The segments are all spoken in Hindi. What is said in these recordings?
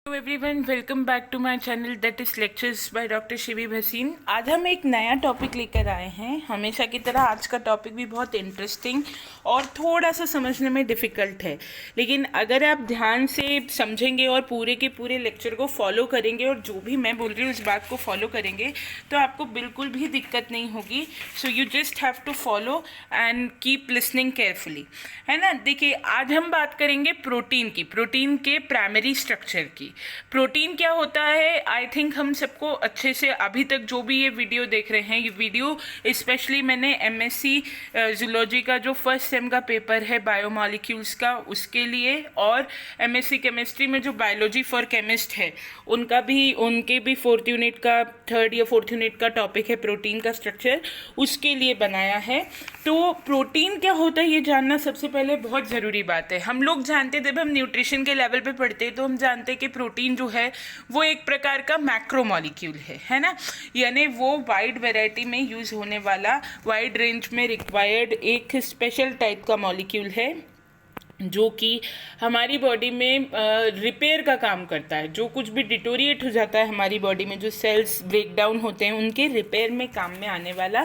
Hello everyone, welcome back to my channel that is lectures by doctor Shivi Bhasin. आज हम एक नया टॉपिक लेकर आए हैं। हमेशा की तरह आज का टॉपिक भी बहुत इंटरेस्टिंग और थोड़ा सा समझने में डिफ़िकल्ट है, लेकिन अगर आप ध्यान से समझेंगे और पूरे के पूरे लेक्चर को फॉलो करेंगे और जो भी मैं बोल रही हूँ उस बात को फॉलो करेंगे तो आपको बिल्कुल भी दिक्कत नहीं होगी। So you just have to follow and keep listening carefully, है ना। देखिए, आज हम बात करेंगे प्रोटीन की, प्रोटीन के प्राइमरी स्ट्रक्चर की। प्रोटीन क्या होता है, आई थिंक हम सबको अच्छे से, अभी तक जो भी ये वीडियो देख रहे हैं, ये वीडियो स्पेशली मैंने एमएससी जूलॉजी का जो फर्स्ट सेम का पेपर है बायोमॉलिक्यूल्स का, उसके लिए, और एमएससी केमिस्ट्री में जो बायोलॉजी फॉर केमिस्ट है उनके भी फोर्थ यूनिट का, थर्ड या फोर्थ यूनिट का टॉपिक है प्रोटीन का स्ट्रक्चर, उसके लिए बनाया है। तो प्रोटीन क्या होता है ये जानना सबसे पहले बहुत ज़रूरी बात है। हम लोग जानते हैं, जब हम न्यूट्रिशन के लेवल पे पढ़ते हैं तो हम जानते हैं कि प्रोटीन जो है वो एक प्रकार का मैक्रोमॉलिक्यूल है ना, यानी वो वाइड वैरायटी में यूज़ होने वाला, वाइड रेंज में रिक्वायर्ड एक स्पेशल टाइप का मॉलिक्यूल है जो कि हमारी बॉडी में रिपेयर का काम करता है। जो कुछ भी डिटोरिएट हो जाता है हमारी बॉडी में, जो सेल्स ब्रेक डाउन होते हैं, उनके रिपेयर में काम में आने वाला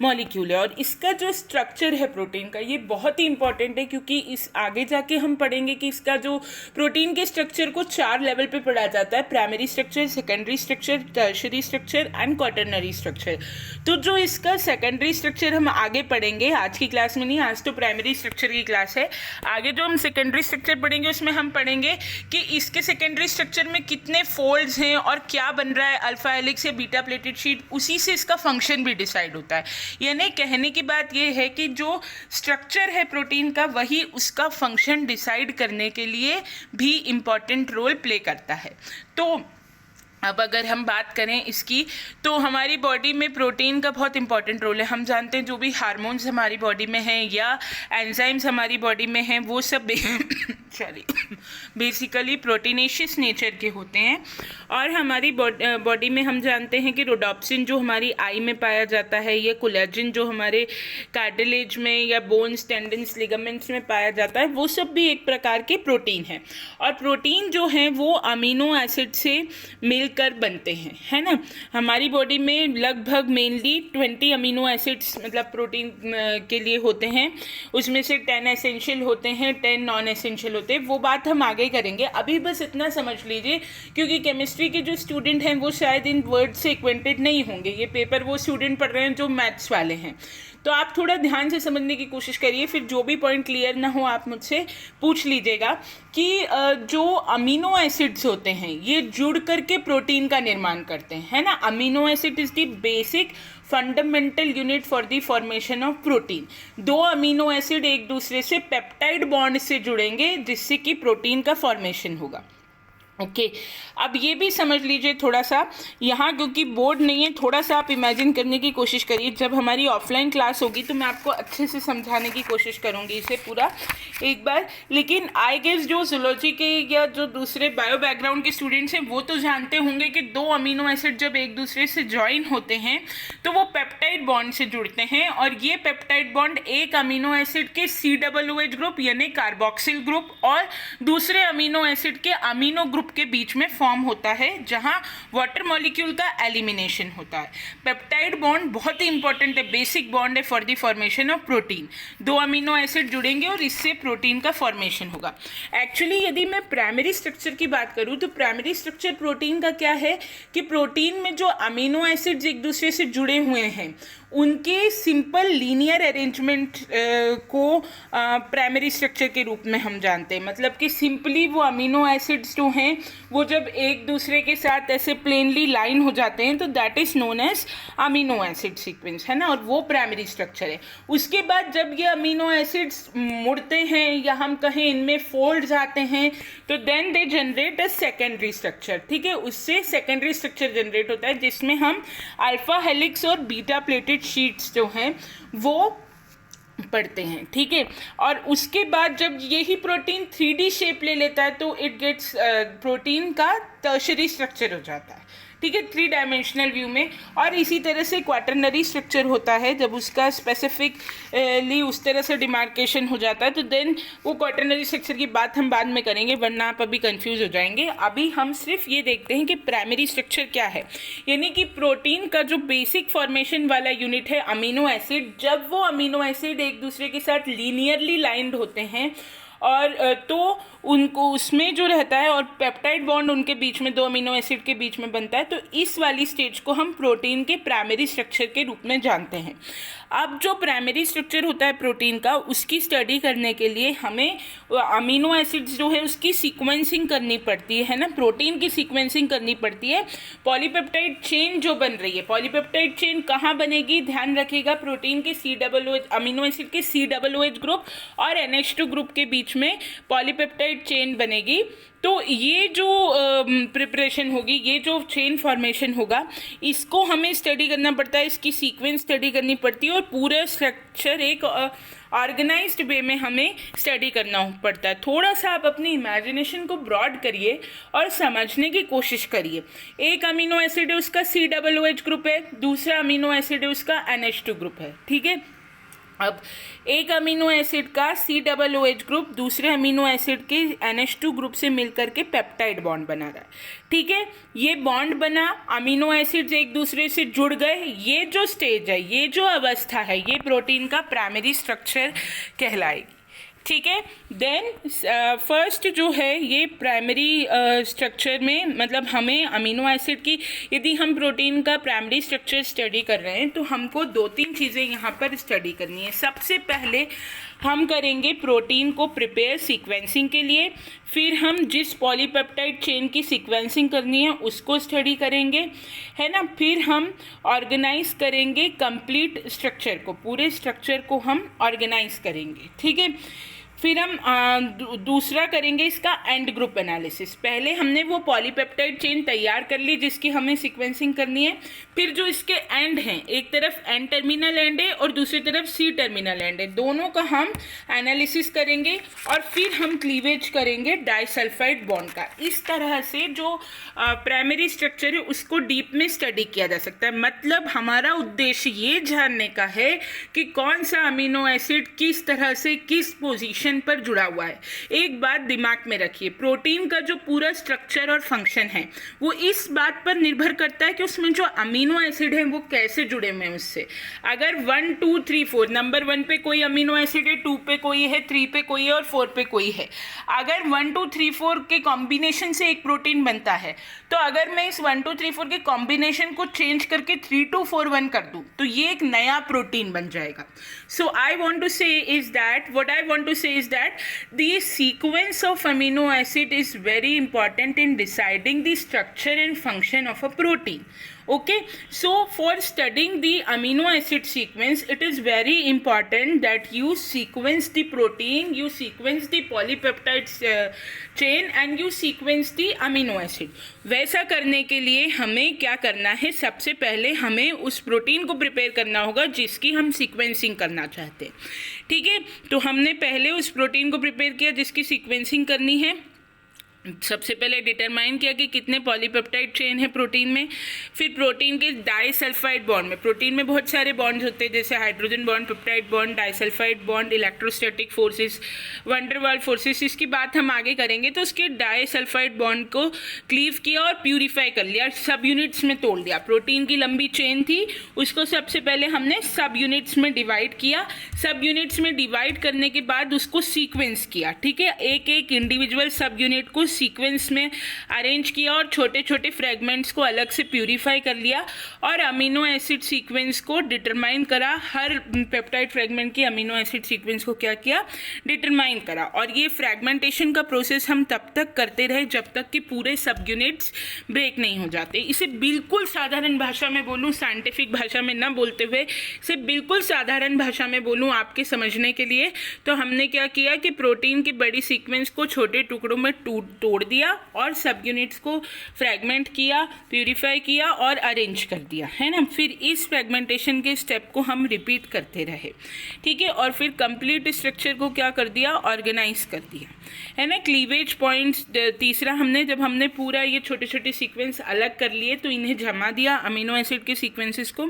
मॉलिक्यूल है। और इसका जो स्ट्रक्चर है प्रोटीन का, ये बहुत ही इंपॉर्टेंट है, क्योंकि इस आगे जाके हम पढ़ेंगे कि इसका जो प्रोटीन के स्ट्रक्चर को 4 लेवल पे पढ़ा जाता है: primary structure, secondary structure, tertiary structure and quaternary structure. तो जो इसका सेकेंडरी स्ट्रक्चर हम आगे पढ़ेंगे, आज की क्लास में नहीं, आज तो प्राइमरी स्ट्रक्चर की क्लास है। आगे जो हम सेकेंडरी स्ट्रक्चर पढ़ेंगे उसमें हम पढ़ेंगे कि इसके सेकेंडरी स्ट्रक्चर में कितने फोल्ड्स हैं और क्या बन रहा है, अल्फा हेलिक्स या बीटा प्लेटेड शीट, उसी से इसका फंक्शन भी डिसाइड होता है। यानी कहने की बात यह है कि जो स्ट्रक्चर है प्रोटीन का, वही उसका फंक्शन डिसाइड करने के लिए भी इम्पॉर्टेंट रोल प्ले करता है। तो अब अगर हम बात करें इसकी, तो हमारी बॉडी में प्रोटीन का बहुत इंपॉर्टेंट रोल है। हम जानते हैं जो भी हार्मोन्स हमारी बॉडी में हैं या एंजाइम्स हमारी बॉडी में हैं, वो सब सॉरी बेसिकली प्रोटीनेशियस नेचर के होते हैं। और हमारी बॉडी में हम जानते हैं कि रोडोप्सिन जो हमारी आई में पाया जाता है, या कोलेजन जो हमारे कार्टिलेज में या बोन्स, टेंडन्स, लिगामेंट्स में पाया जाता है, वो सब भी एक प्रकार के प्रोटीन है। और प्रोटीन जो हैं वो अमीनो एसिड से मिलकर बनते हैं, है ना। हमारी बॉडी में लगभग मेनली 20 अमीनो एसिड्स मतलब प्रोटीन के लिए होते हैं। उसमें से 10 एसेंशियल होते हैं, 10 नॉन एसेंशियल होते हैं। वो बात हम आगे करेंगे, अभी बस इतना समझ लीजिए, क्योंकि केमिस्ट्री के जो स्टूडेंट हैं वो शायद इन वर्ड से एक्वेंटेड नहीं होंगे। ये पेपर वो स्टूडेंट पढ़ रहे हैं जो मैथ्स वाले हैं, तो आप थोड़ा ध्यान से समझने की कोशिश करिए। फिर जो भी पॉइंट क्लियर ना हो आप मुझसे पूछ लीजिएगा कि जो अमीनो एसिड्स होते हैं ये जुड़ करके प्रोटीन का निर्माण करते हैं, है ना। Amino acid is the basic fundamental unit for the formation of protein. 2 amino acid एक दूसरे से पेप्टाइड बॉन्ड से जुड़ेंगे, जिससे कि प्रोटीन का फॉर्मेशन होगा। ओके अब ये भी समझ लीजिए थोड़ा सा, यहाँ क्योंकि बोर्ड नहीं है, थोड़ा सा आप इमेजिन करने की कोशिश करिए। जब हमारी ऑफलाइन क्लास होगी तो मैं आपको अच्छे से समझाने की कोशिश करूँगी इसे पूरा एक बार। लेकिन आई गेस जो जूलॉजी के या जो दूसरे बायो बैकग्राउंड के स्टूडेंट्स हैं वो तो जानते होंगे कि 2 अमीनो एसिड जब एक दूसरे से ज्वाइन होते हैं तो वो पेप्टाइड बॉन्ड से जुड़ते हैं, और ये पेप्टाइड बॉन्ड एक अमीनो एसिड के COOH ग्रुप यानी कार्बोक्सिल ग्रुप और दूसरे अमीनो एसिड के अमीनो ग्रुप के बीच में फॉर्म होता है, जहां वाटर मॉलिक्यूल का एलिमिनेशन होता है। पेप्टाइड बॉन्ड बहुत ही इंपॉर्टेंट है, बेसिक बॉन्ड है for the formation of protein. 2 amino acid जुड़ेंगे और इससे प्रोटीन का फॉर्मेशन होगा। एक्चुअली यदि मैं प्राइमरी स्ट्रक्चर की बात करूं तो प्राइमरी स्ट्रक्चर प्रोटीन का क्या है कि प्रोटीन में जो अमीनो एसिड्स एक दूसरे से जुड़े हुए हैं उनके सिंपल लीनियर अरेंजमेंट को प्राइमरी स्ट्रक्चर के रूप में हम जानते हैं। मतलब कि सिंपली वो अमीनो एसिड्स जो हैं वो जब एक दूसरे के साथ ऐसे प्लेनली लाइन हो जाते हैं तो that is known as amino acid sequence, है ना, और वो प्राइमरी स्ट्रक्चर है। उसके बाद जब ये अमीनो एसिड्स मुड़ते हैं या हम कहें इनमें फोल्ड्स आते हैं तो then they generate a secondary structure, ठीक है। उससे सेकेंडरी स्ट्रक्चर जनरेट होता है जिसमें हम अल्फा हेलिक्स और बीटा प्लेटेड शीट्स जो हैं वो पढ़ते हैं, ठीक है। और उसके बाद जब यही प्रोटीन 3D शेप ले लेता है तो इट गेट्स प्रोटीन का टर्शरी स्ट्रक्चर हो जाता है, ठीक है, 3 डायमेंशनल व्यू में। और इसी तरह से क्वाटरनरी स्ट्रक्चर होता है, जब उसका स्पेसिफिकली उस तरह से डिमार्केशन हो जाता है तो देन वो क्वाटरनरी स्ट्रक्चर की बात हम बाद में करेंगे, वरना आप अभी कंफ्यूज हो जाएंगे। अभी हम सिर्फ ये देखते हैं कि प्राइमरी स्ट्रक्चर क्या है, यानी कि प्रोटीन का जो बेसिक फॉर्मेशन वाला यूनिट है अमीनो एसिड, जब वो अमीनो एसिड एक दूसरे के साथ लीनियरली लाइंड होते हैं और तो उनको उसमें जो रहता है और पेप्टाइड बॉन्ड उनके बीच में, 2 अमीनो एसिड के बीच में बनता है, तो इस वाली स्टेज को हम प्रोटीन के प्राइमरी स्ट्रक्चर के रूप में जानते हैं। अब जो प्राइमरी स्ट्रक्चर होता है प्रोटीन का, उसकी स्टडी करने के लिए हमें अमीनो एसिड्स जो है उसकी सीक्वेंसिंग करनी पड़ती है ना, प्रोटीन की सीक्वेंसिंग करनी पड़ती है। पॉलीपेप्टाइड चेन जो बन रही है, पॉलीपेप्टाइड चेन कहाँ बनेगी, ध्यान रखिएगा, प्रोटीन के COOH अमीनो एसिड के COOH ग्रुप और NH2 ग्रुप के बीच में पॉलीपेप्टाइड चेन बनेगी। तो ये जो प्रिपरेशन होगी, ये जो चेन फॉर्मेशन होगा, इसको हमें स्टडी करना पड़ता है, इसकी सीक्वेंस स्टडी करनी पड़ती है और पूरा स्ट्रक्चर एक ऑर्गेनाइज्ड वे में हमें स्टडी करना पड़ता है। थोड़ा सा आप अपनी इमेजिनेशन को ब्रॉड करिए और समझने की कोशिश करिए। एक अमीनो एसिड है उसका COOH ग्रुप है, दूसरा अमीनो एसिड है उसका NH2 ग्रुप है, ठीक है। अब एक अमीनो एसिड का COOH ग्रुप दूसरे अमीनो एसिड के NH2 ग्रुप से मिलकर के पेप्टाइड बॉन्ड बना रहा है, ठीक है। ये बॉन्ड बना, अमीनो एसिड्स एक दूसरे से जुड़ गए, ये जो स्टेज है, ये जो अवस्था है, ये प्रोटीन का प्राइमरी स्ट्रक्चर कहलाएगी, ठीक है। देन फर्स्ट जो है ये प्राइमरी स्ट्रक्चर में, मतलब हमें अमीनो एसिड की, यदि हम प्रोटीन का प्राइमरी स्ट्रक्चर स्टडी कर रहे हैं तो हमको 2-3 चीज़ें यहाँ पर स्टडी करनी है। सबसे पहले हम करेंगे प्रोटीन को प्रिपेयर सीक्वेंसिंग के लिए, फिर हम जिस पॉलीपेप्टाइड चेन की सीक्वेंसिंग करनी है उसको स्टडी करेंगे, है ना। फिर हम ऑर्गेनाइज करेंगे कंप्लीट स्ट्रक्चर को, पूरे स्ट्रक्चर को हम ऑर्गेनाइज करेंगे, ठीक है। फिर हम दूसरा करेंगे इसका एंड ग्रुप एनालिसिस। पहले हमने वो पॉलीपेप्टाइड चेन तैयार कर ली जिसकी हमें सीक्वेंसिंग करनी है, फिर जो इसके एंड हैं, एक तरफ एन टर्मिनल एंड है और दूसरी तरफ C टर्मिनल एंड है, दोनों का हम एनालिसिस करेंगे और फिर हम क्लीवेज करेंगे डाइसल्फाइड बॉन्ड का। इस तरह से जो प्राइमरी स्ट्रक्चर है उसको डीप में स्टडी किया जा सकता है। मतलब हमारा उद्देश्य ये जानने का है कि कौन सा अमीनो एसिड किस तरह से किस पोजीशन पर जुड़ा हुआ है। एक बात दिमाग में रखिए, प्रोटीन का जो पूरा स्ट्रक्चर और फंक्शन है वो इस बात पर निर्भर करता है कि उसमें जो अमीनो एसिड है वो कैसे जुड़े हुए हैं उससे। अगर 1 2 3 4 नंबर 1 पे कोई अमीनो एसिड है, 2 पे कोई है, 3 पे कोई है और 4 पे कोई है, अगर 1 2 3 4 के कॉम्बिनेशन से एक प्रोटीन बनता है, तो अगर मैं इस 1 2 3 4 के कॉम्बिनेशन को चेंज करके 3 2 4 1 कर दूं तो ये एक नया प्रोटीन बन जाएगा। So I want to say is that, what I want to say is that the sequence of amino acid is very important in deciding the structure and function of a protein. Okay, so for studying the amino acid sequence, it is very important that you sequence the protein, you sequence the polypeptide chain and you sequence the amino acid. वैसा करने के लिए हमें क्या करना है, सबसे पहले हमें उस प्रोटीन को प्रिपेयर करना होगा जिसकी हम सीक्वेंसिंग करना चाहते हैं, ठीक है। तो हमने पहले उस प्रोटीन को प्रिपेयर किया जिसकी सीक्वेंसिंग करनी है। सबसे पहले डिटरमाइन किया कि कितने पॉलीपेप्टाइड चेन है प्रोटीन में, फिर प्रोटीन के डाइसल्फाइड बॉन्ड में, प्रोटीन में बहुत सारे बॉन्ड्स होते हैं जैसे hydrogen bond, peptide bond, disulphide bond, electrostatic forces, van der Waals forces, इसकी बात हम आगे करेंगे। तो उसके डाइसल्फाइड बॉन्ड को क्लीव किया और प्यूरिफाई कर लिया, सब यूनिट्स में तोड़ दिया। प्रोटीन की लंबी चेन थी उसको सबसे पहले हमने सब यूनिट्स में डिवाइड किया, सब यूनिट्स में डिवाइड करने के बाद उसको सीक्वेंस किया, ठीक है। एक एक इंडिविजुअल सब यूनिट को सीक्वेंस में अरेंज किया और छोटे छोटे फ्रेगमेंट्स को अलग से प्यूरिफाई कर लिया और अमीनो एसिड सीक्वेंस को डिटरमाइन करा। हर पेप्टाइड फ्रेगमेंट की अमीनो एसिड सीक्वेंस को क्या किया, डिटरमाइन करा। और ये फ्रेगमेंटेशन का प्रोसेस हम तब तक करते रहे जब तक कि पूरे सब यूनिट्स ब्रेक नहीं हो जाते। इसे बिल्कुल साधारण भाषा में बोलूँ, साइंटिफिक भाषा में ना बोलते हुए इसे बिल्कुल साधारण भाषा में बोलूँ आपके समझने के लिए, तो हमने क्या किया कि प्रोटीन की बड़ी सीक्वेंस को छोटे टुकड़ों में तोड़ दिया और सब यूनिट्स को फ्रेगमेंट किया, प्यूरिफाई किया और अरेंज कर दिया, है ना। फिर इस फ्रेगमेंटेशन के स्टेप को हम रिपीट करते रहे, ठीक है। और फिर कंप्लीट स्ट्रक्चर को क्या कर दिया, ऑर्गेनाइज कर दिया, है ना। क्लीवेज पॉइंट्स तीसरा, जब हमने पूरा ये छोटे छोटे सीक्वेंस अलग कर लिए तो इन्हें जमा दिया अमीनो एसिड के सीक्वेंसेस को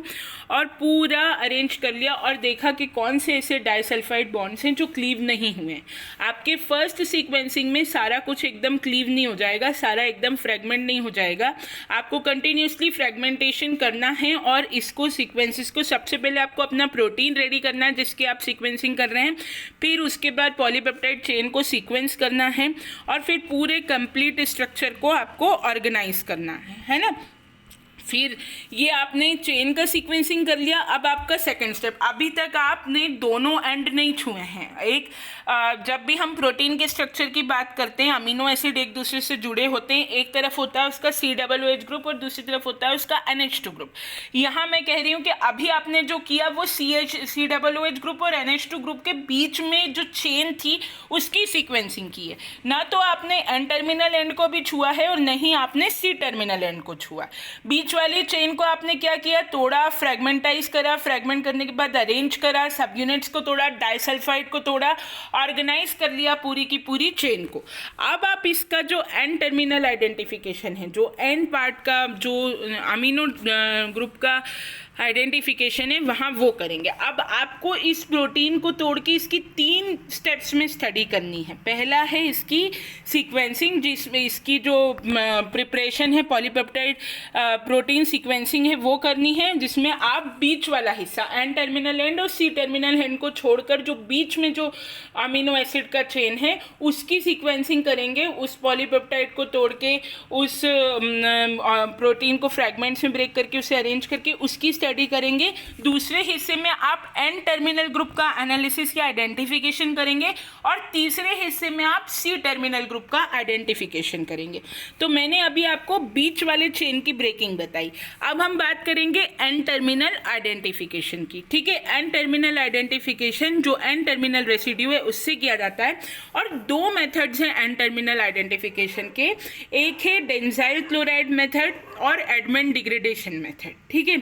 और पूरा अरेंज कर लिया और देखा कि कौन से ऐसे डाइसल्फाइड बॉन्ड्स हैं जो क्लीव नहीं हुए। आपके फर्स्ट सीक्वेंसिंग में सारा कुछ एकदम क्लीव नहीं हो जाएगा, सारा एकदम फ्रेगमेंट नहीं हो जाएगा, आपको कंटिन्यूसली फ्रेगमेंटेशन करना है। और इसको सीक्वेंसेस को सबसे पहले आपको अपना प्रोटीन रेडी करना है जिसकी आप सीक्वेंसिंग कर रहे हैं, फिर उसके बाद पॉलीपेप्टाइड चेन को सीक्वेंस करना है और फिर पूरे कंप्लीट स्ट्रक्चर को आपको ऑर्गेनाइज करना है ना। फिर ये आपने चेन का सीक्वेंसिंग कर लिया। अब आपका सेकंड स्टेप, अभी तक आपने दोनों एंड नहीं छुए हैं। जब भी हम प्रोटीन के स्ट्रक्चर की बात करते हैं, अमीनो एसिड एक दूसरे से जुड़े होते हैं, एक तरफ होता है उसका COOH ग्रुप और दूसरी तरफ होता है उसका NH2 ग्रुप। यहाँ मैं कह रही हूँ कि अभी आपने जो किया वो COOH ग्रुप और NH2 ग्रुप के बीच में जो चेन थी उसकी सीक्वेंसिंग की है, ना तो आपने N टर्मिनल एंड को भी छुआ है और नहीं आपने C टर्मिनल एंड को छुआ। बीच वाली चेन को आपने क्या किया, तोड़ा, फ्रेगमेंटाइज करा, फ्रेगमेंट करने के बाद अरेंज करा, सब यूनिट्स को तोड़ा, डाइसल्फाइड को तोड़ा, ऑर्गेनाइज कर लिया पूरी की पूरी चेन को। अब आप इसका जो एन टर्मिनल आइडेंटिफिकेशन है, जो एन पार्ट का जो अमीनो ग्रुप का आइडेंटिफिकेशन है वहाँ वो करेंगे। अब आपको इस प्रोटीन को तोड़ के इसकी 3 स्टेप्स में स्टडी करनी है। पहला है इसकी सीक्वेंसिंग, जिसमें इसकी जो प्रिपरेशन है, पॉलीपेप्टाइड प्रोटीन सीक्वेंसिंग है वो करनी है, जिसमें आप बीच वाला हिस्सा एन टर्मिनल एंड और C टर्मिनल एंड को छोड़कर जो बीच में जो अमीनो एसिड का चेन है उसकी सीक्वेंसिंग करेंगे। उस पॉलीपेप्टाइड को तोड़ के उस प्रोटीन को फ्रैगमेंट्स में ब्रेक करके उसे अरेंज करके उसकी स्टडी करेंगे। दूसरे हिस्से में आप एन टर्मिनल ग्रुप का एनालिसिस या आइडेंटिफिकेशन करेंगे और तीसरे हिस्से में आप C टर्मिनल ग्रुप का आइडेंटिफिकेशन करेंगे। तो मैंने अभी आपको बीच वाले चेन की ब्रेकिंग बताई। अब हम बात करेंगे एन टर्मिनल आइडेंटिफिकेशन की, ठीक है। एन टर्मिनल आइडेंटिफिकेशन जो एन टर्मिनल रेसिड्यू है उससे किया जाता है और 2 मेथड्स हैं एन टर्मिनल आइडेंटिफिकेशन के। एक है डेंजाइल क्लोराइड मेथड और एडमंड डिग्रेडेशन मेथड, ठीक है।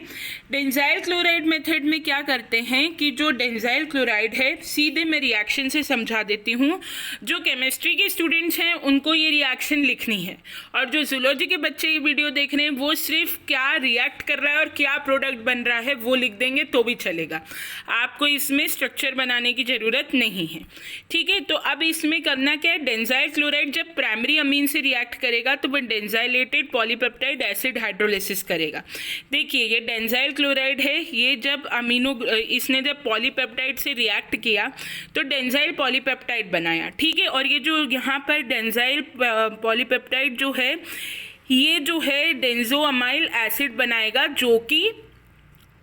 डेंजाइल क्लोराइड मेथड में क्या करते हैं कि जो डेंजाइल क्लोराइड है, सीधे मैं रिएक्शन से समझा देती हूँ। जो केमिस्ट्री के स्टूडेंट्स हैं उनको ये रिएक्शन लिखनी है और जो जूलॉजी के बच्चे ये वीडियो देख रहे हैं वो सिर्फ क्या रिएक्ट कर रहा है और क्या प्रोडक्ट बन रहा है वो लिख देंगे तो भी चलेगा, आपको इसमें स्ट्रक्चर बनाने की ज़रूरत नहीं है, ठीक है। तो अब इसमें करना क्या है, डेंजाइल क्लोराइड जब प्राइमरी अमीन से रिएक्ट करेगा तो वह डेंजाइलेटेड पॉलीपेप्टाइड एसिड हाइड्रोलिसिस करेगा। देखिए ये डेंजाइल क्लोराइड है, ये जब इसने जब पॉलीपेप्टाइड से रिएक्ट किया तो डेंजाइल पॉलीपेप्टाइड बनाया, ठीक है। और ये जो यहाँ पर डेंजाइल पॉलीपेप्टाइड जो है ये जो है डेंजोअमाइल एसिड बनाएगा जो कि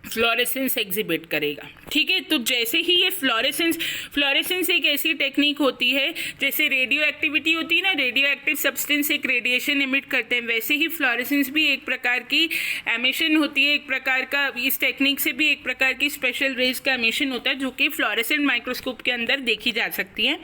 फ्लोरेसेंस एग्जिबिट करेगा, ठीक है। तो जैसे ही ये फ्लोरेसेंस एक ऐसी टेक्निक होती है जैसे रेडियो एक्टिविटी होती है ना, रेडियो एक्टिव सब्सटेंस एक रेडिएशन इमिट करते हैं, वैसे ही फ्लोरेसेंस भी एक प्रकार की एमिशन होती है, एक प्रकार का इस टेक्निक से भी एक प्रकार की स्पेशल रेज का एमिशन होता है जो कि फ्लोरेसेंट माइक्रोस्कोप के अंदर देखी जा सकती है।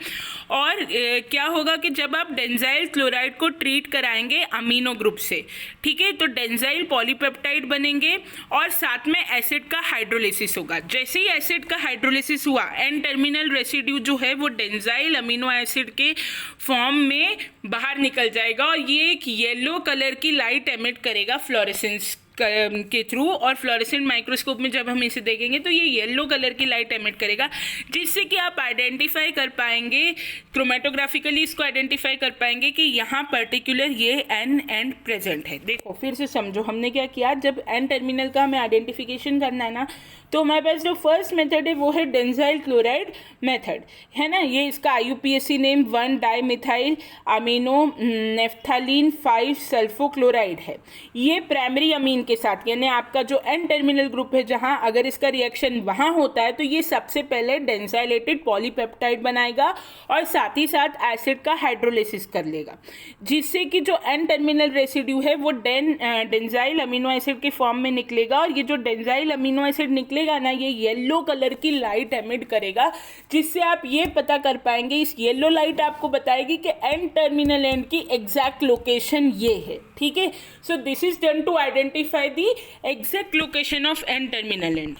और क्या होगा कि जब आप डेंजाइल क्लोराइड को ट्रीट कराएंगे अमीनो ग्रुप से, ठीक है, तो डेंजाइल पॉलीपेप्टाइड बनेंगे और साथ में एसिड का हाइड्रोलिसिस होगा। जैसे ही एसिड का हाइड्रोलिसिस हुआ एन टर्मिनल रेसिड्यू जो है वो डेंजाइल अमीनो एसिड के फॉर्म में बाहर निकल जाएगा और ये एक येलो कलर की लाइट एमिट करेगा फ्लोरेसेंस के थ्रू। और फ्लोरेसेंट माइक्रोस्कोप में जब हम इसे देखेंगे तो ये येलो कलर की लाइट एमिट करेगा, जिससे कि आप आइडेंटिफाई कर पाएंगे, क्रोमेटोग्राफिकली इसको आइडेंटिफाई कर पाएंगे कि यहाँ पर्टिकुलर ये एन एंड प्रेजेंट है। देखो फिर से समझो हमने क्या किया, जब एन टर्मिनल का हमें आइडेंटिफिकेशन करना है ना तो हमारे पास जो फर्स्ट मेथड है वो है डेंजाइल क्लोराइड मेथड, है ना। ये इसका IUPAC नेम 1 डाइमिथाइल अमीनो नेफ्थालीन 5 सल्फोक्लोराइड है। ये प्राइमरी अमीन प्रोटीन के साथ, यानी आपका जो एन टर्मिनल ग्रुप है जहां अगर इसका रिएक्शन वहां होता है तो ये सबसे पहले डेंसाइलेटेड पॉलीपेप्टाइड बनाएगा और साथ ही साथ एसिड का हाइड्रोलिसिस कर लेगा, जिससे कि जो एन टर्मिनल रेसिड्यू है वो डेंजाइल अमीनो एसिड के फॉर्म में निकलेगा। और ये जो डेंजाइल अमीनो एसिड निकलेगा ना, ये येलो कलर की लाइट एमिट करेगा, जिससे आप ये पता कर पाएंगे, इस येलो लाइट आपको बताएगी कि एन टर्मिनल एंड की एग्जैक्ट लोकेशन ये है। ठीक है, so this is done to identify the exact location of N terminal end.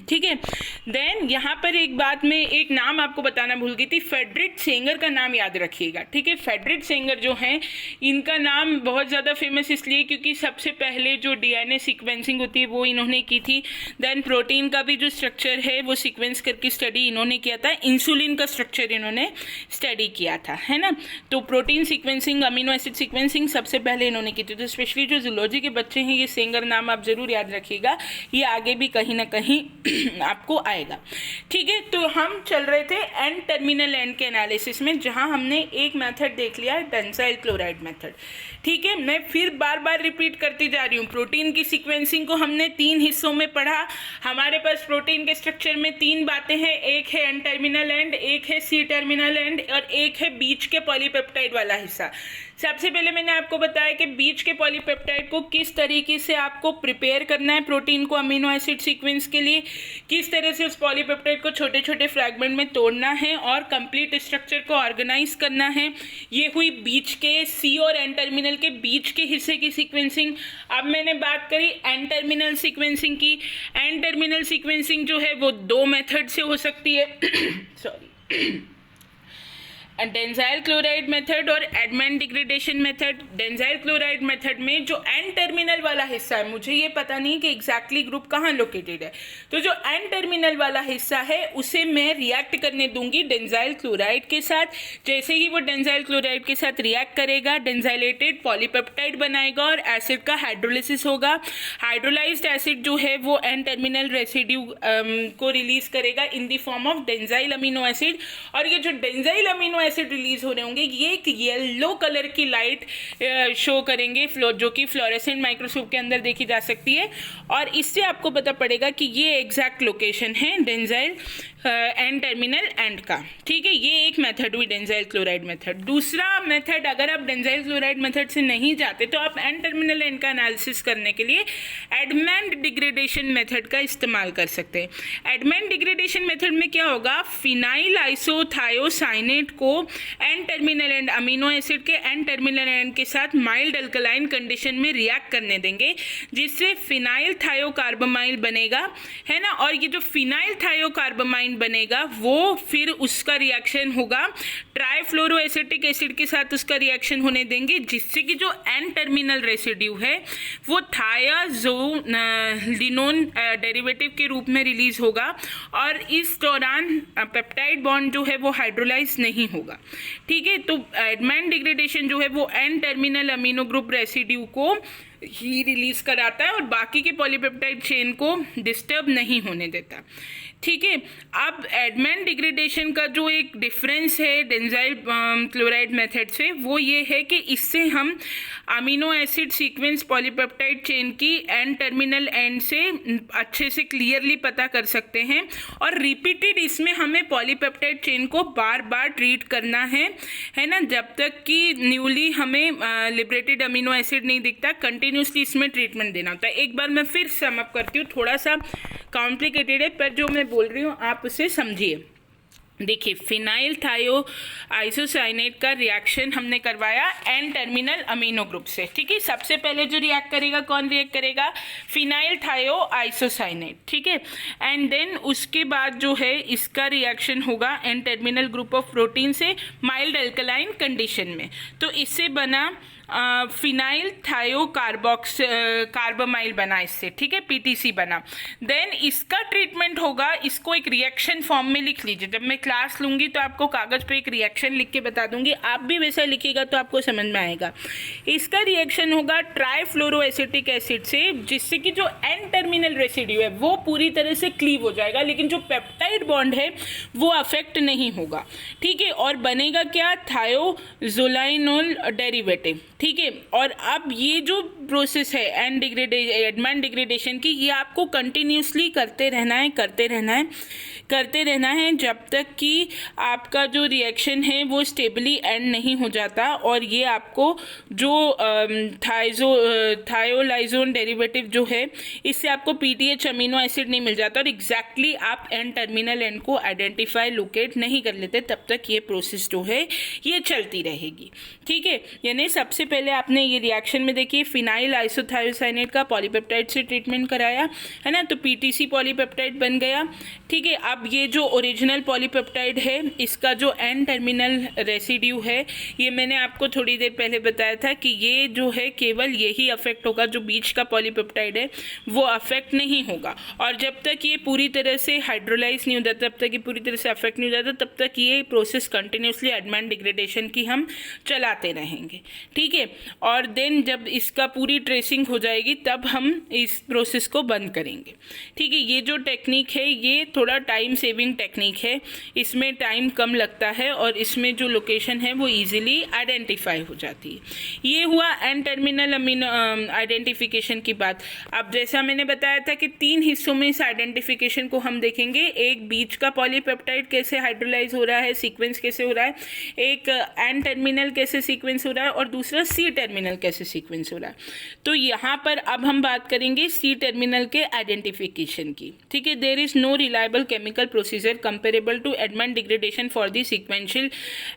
ठीक है, देन यहाँ पर एक बात में एक नाम आपको बताना भूल गई थी, फेडरिक सेंगर का नाम याद रखिएगा। ठीक है, फेडरिक सेंगर जो हैं इनका नाम बहुत ज़्यादा फेमस इसलिए क्योंकि सबसे पहले जो डीएनए सीक्वेंसिंग होती है वो इन्होंने की थी। देन प्रोटीन का भी जो स्ट्रक्चर है वो सीक्वेंस करके स्टडी इन्होंने किया था। इंसुलिन का स्ट्रक्चर इन्होंने स्टडी किया था, है ना। तो protein sequencing, amino acid sequencing सबसे पहले इन्होंने की थी। तो स्पेशली जो जूलॉजी के बच्चे हैं ये सेंगर नाम आप जरूर याद रखिएगा, ये आगे भी कहीं ना कहीं आपको आएगा। ठीक है, तो हम चल रहे थे एन टर्मिनल एंड के एनालिसिस में, जहां हमने एक मेथड देख लिया टेंसाइल क्लोराइड मेथड। ठीक है, मैं फिर बार बार रिपीट करती जा रही हूँ। प्रोटीन की सीक्वेंसिंग को हमने 3 हिस्सों में पढ़ा। हमारे पास प्रोटीन के स्ट्रक्चर में 3 बातें हैं, एक है एन टर्मिनल एंड, एक है सी टर्मिनल एंड और एक है बीच के पॉलीपेप्टाइड वाला हिस्सा। सबसे पहले मैंने आपको बताया कि बीच के पॉलीपेप्टाइड को किस तरीके से आपको प्रिपेयर करना है प्रोटीन को अमीनो एसिड सीक्वेंस के लिए, किस तरह से उस पॉलीपेप्टाइड को छोटे छोटे फ्रैगमेंट में तोड़ना है और कंप्लीट स्ट्रक्चर को ऑर्गेनाइज करना है। ये हुई बीच के सी और एन टर्मिनल के बीच के हिस्से की सीक्वेंसिंग। अब मैंने बात करी एन टर्मिनल सीक्वेंसिंग की। एन टर्मिनल सीक्वेंसिंग जो है वो 2 मेथड से हो सकती है सॉरी, डेंजाइल क्लोराइड मेथड और Edman degradation method. Dansyl chloride method में जो एन टर्मिनल वाला हिस्सा है, मुझे ये पता नहीं कि एग्जैक्टली ग्रुप कहाँ लोकेटेड है, तो जो एन टर्मिनल वाला हिस्सा है उसे मैं रिएक्ट करने दूंगी डेंजाइल क्लोराइड के साथ। जैसे ही वो डेंजाइल क्लोराइड के साथ रिएक्ट करेगा, डेंजाइलेटेड पॉलीपेप्टाइड बनाएगा और एसिड का हाइड्रोलिसिस होगा। हाइड्रोलाइज्ड एसिड जो है वो एन टर्मिनल रेसिड्यू को रिलीज करेगा in the form of dansyl amino acid. और ये जो डेंजाइल अमीनो एसिड रिलीज हो रहे होंगे ये एक येलो कलर की लाइट शो करेंगे, जो कि फ्लोरेसेंट माइक्रोस्कोप के अंदर देखी जा सकती है। और इससे आपको पता पड़ेगा कि ये एग्जैक्ट लोकेशन है डेंजाइल एन टर्मिनल एंड का। ठीक है, ये एक मेथड हुई डेंजाइल क्लोराइड मेथड। दूसरा मेथड, अगर आप डेंजाइल क्लोराइड मेथड से नहीं जाते तो आप एन टर्मिनल एंड का एनालिसिस करने के लिए एडमंड डिग्रेडेशन मेथड का इस्तेमाल कर सकते हैं। एडमंड डिग्रेडेशन मेथड में क्या होगा, फिनाइल आइसोथायोसाइनेट को N terminal end amino acid के एन टर्मिनल एंड के साथ माइल्ड अल्कलाइन कंडीशन में रिएक्ट करने देंगे, जिससे फिनाइल थायोकार्बामाइल बनेगा, है ना। और ये जो फिनाइल थायोकार्बामाइल बनेगा वो फिर उसका रिएक्शन होगा ट्राइफ्लोरोएसिटिक एसिड के साथ, उसका रिएक्शन होने देंगे, जिससे कि जो एन टर्मिनल रेसिड्यू है वो थायाजोलिनोन डेरिवेटिव के रूप में रिलीज होगा और इस दौरान पेप्टाइड बॉन्ड जो है वो हाइड्रोलाइज नहीं होगा। ठीक है, तो एडमंड डिग्रेडेशन जो है वो N terminal amino group residue को ही रिलीज कराता है और बाकी के पॉलीपेप्टाइड चेन को डिस्टर्ब नहीं होने देता। ठीक है, अब एडमंड डिग्रेडेशन का जो एक डिफरेंस है डेंजाइल क्लोराइड मेथड से वो ये है कि इससे हम amino acid sequence polypeptide chain की एन टर्मिनल एंड से अच्छे से क्लियरली पता कर सकते हैं और रिपीटेड इसमें हमें पॉलीपेप्टाइड चेन को बार बार ट्रीट करना है ना, जब तक कि न्यूली हमें लिबरेटेड अमीनो एसिड नहीं दिखता, कंटिन्यूसली इसमें ट्रीटमेंट देना होता है। एक बार मैं फिर सम अप करती हूँ, थोड़ा सा कॉम्प्लिकेटेड है पर जो मैं बोल रही हूँ आप उसे समझिए। देखिए, फिनाइल थायो आइसोसाइनेट का रिएक्शन हमने करवाया एन टर्मिनल अमीनो ग्रुप से। ठीक है, सबसे पहले जो रिएक्ट करेगा, कौन रिएक्ट करेगा, फिनाइल थायो आइसोसाइनेट। ठीक है, एंड देन उसके बाद जो है इसका रिएक्शन होगा N terminal group of protein से माइल्ड अल्कलाइन कंडीशन में, तो इससे बना फिनाइल थायोकार्बॉक्स कार्बामाइल बना इससे। ठीक है, पीटीसी बना। देन इसका ट्रीटमेंट होगा, इसको एक रिएक्शन फॉर्म में लिख लीजिए। जब मैं क्लास लूंगी तो आपको कागज पे एक रिएक्शन लिख के बता दूंगी, आप भी वैसा लिखिएगा तो आपको समझ में आएगा। इसका रिएक्शन होगा ट्राइफ्लोरोएसिटिक एसिड से, जिससे कि जो एन टर्मिनल रेसिड्यू है वो पूरी तरह से क्लीव हो जाएगा, लेकिन जो पेप्टाइड बॉन्ड है वो अफेक्ट नहीं होगा। ठीक है, और बनेगा क्या, थायोजोलाइनोल डेरिवेटिव। ठीक है, और अब ये जो प्रोसेस है एडमंड डिग्रेडेशन की, ये आपको कंटिन्यूसली करते रहना है जब तक कि आपका जो रिएक्शन है वो स्टेबली एंड नहीं हो जाता, और ये आपको जो थायोलाइजोन डेरिवेटिव जो है इससे आपको पीटीएच अमीनो एसिड नहीं मिल जाता, और एग्जैक्टली आप एंड टर्मिनल एंड को आइडेंटिफाई लोकेट नहीं कर लेते, तब तक ये प्रोसेस जो है ये चलती रहेगी। ठीक है, यानी सबसे पहले आपने ये रिएक्शन में देखिए फिनाइल आइसोथायोसाइनेट का पॉलीपेप्टाइड से ट्रीटमेंट कराया है ना, तो पीटीसी पॉलीपेप्टाइड बन गया। ठीक है, अब ये जो ओरिजिनल पॉलीपेप्टाइड है इसका जो एन टर्मिनल रेसिड्यू है, ये मैंने आपको थोड़ी देर पहले बताया था कि ये जो है केवल यही अफेक्ट होगा, जो बीच का पॉलीपेप्टाइड है वो अफेक्ट नहीं होगा, और जब तक ये पूरी तरह से हाइड्रोलाइज नहीं हो जाता, तब तक ये पूरी तरह से अफेक्ट नहीं हो जाता, तब तक ये प्रोसेस कंटिन्यूसली एडमंड डिग्रेडेशन की हम चलाते रहेंगे। ठीक है, और देन जब इसका पूरी ट्रेसिंग हो जाएगी तब हम इस प्रोसेस को बंद करेंगे। ठीक है, ये जो टेक्निक है ये थोड़ा टाइम सेविंग टेक्निक है, इसमें टाइम कम लगता है और इसमें जो लोकेशन है वो इजीली आइडेंटिफाई हो जाती है। ये हुआ एन टर्मिनल अमीनो आइडेंटिफिकेशन की बात। अब जैसा मैंने बताया था कि 3 हिस्सों में इस आइडेंटिफिकेशन को हम देखेंगे, एक बीच का पॉलीपेप्टाइड कैसे हाइड्रोलाइज हो रहा है, सीक्वेंस कैसे हो रहा है, एक एन टर्मिनल कैसे सीक्वेंस हो रहा है, और दूसरा सी टर्मिनल कैसे सीक्वेंस हो रहा है। तो यहाँ पर अब हम बात करेंगे सी टर्मिनल के आइडेंटिफिकेशन की। ठीक है, there is no reliable chemical procedure comparable to Edman degradation for the sequential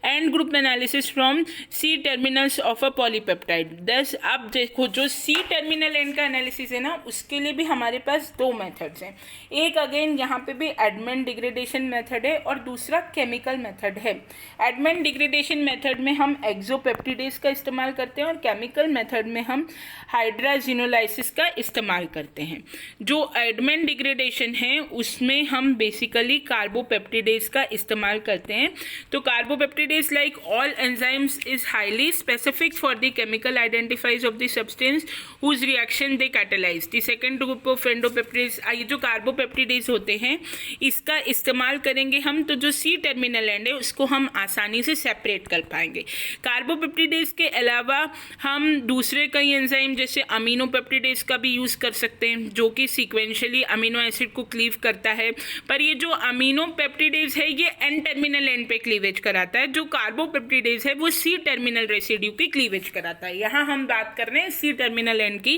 end group analysis from C terminals of a polypeptide. दस अब देखो जो सी टर्मिनल एंड का एनालिसिस है ना, उसके लिए भी हमारे पास 2 मेथड्स हैं। एक अगेन यहाँ पे भी एडमंड डिग्रेडेशन मेथड है और दूसरा केमिकल मेथड है। एडमंड डिग्रेडेशन मेथड में हम एक्सोपेप्टिडेज का इस्तेमाल करते हैं और केमिकल मेथड में हम हाइड्राजिनोलाइसिस का इस्तेमाल करते हैं। जो एडमंड डिग्रेडेशन है उसमें हम बेसिकली कार्बोपेप्टिडेज का इस्तेमाल करते हैं। तो carboxypeptidase like all enzymes is highly specific for the chemical identities of the substance whose reaction they catalyse. The second group of endopeptidase, ये जो कार्बोपेप्टिडेज होते हैं इसका इस्तेमाल करेंगे हम, तो जो सी टर्मिनल एंड है उसको हम आसानी से सेपरेट कर पाएंगे। कार्बोपेप्टिडेज के अलावा हम दूसरे कई एंजाइम जैसे अमीनोपेप्टिडेज का भी यूज़ कर सकते हैं, जो कि सीक्वेंशियली अमीनो एसिड को क्लीव करता है। पर ये जो अमीनोपेप्टिडेज है ये एन टर्मिनल एंड पे क्लीवेज कराता है, जो कार्बोपेप्टिडेज है वो सी टर्मिनल रेसिड्यू की क्लीवेज कराता है। यहाँ हम बात कर रहे हैं सी टर्मिनल एंड की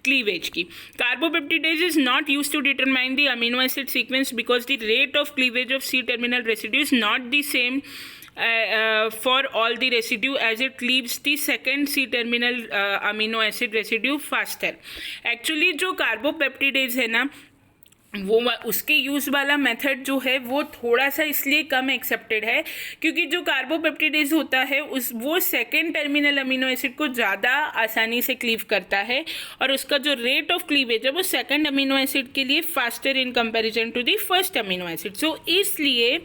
क्लीवेज की। Carboxypeptidase is not used to determine the amino acid sequence because the rate of cleavage of C terminal residue is not the same for all the residue as it cleaves the second C terminal amino acid residue faster. Actually जो कार्बोपेप्टिडेज है ना वो उसके यूज़ वाला मेथड जो है वो थोड़ा सा इसलिए कम एक्सेप्टेड है क्योंकि जो कार्बोपेप्टिडेज होता है वो सेकेंड टर्मिनल अमीनो एसिड को ज़्यादा आसानी से क्लीव करता है और उसका जो रेट ऑफ क्लीवेज है वो सेकेंड अमीनो एसिड के लिए faster in comparison to the first amino acid. So इसलिए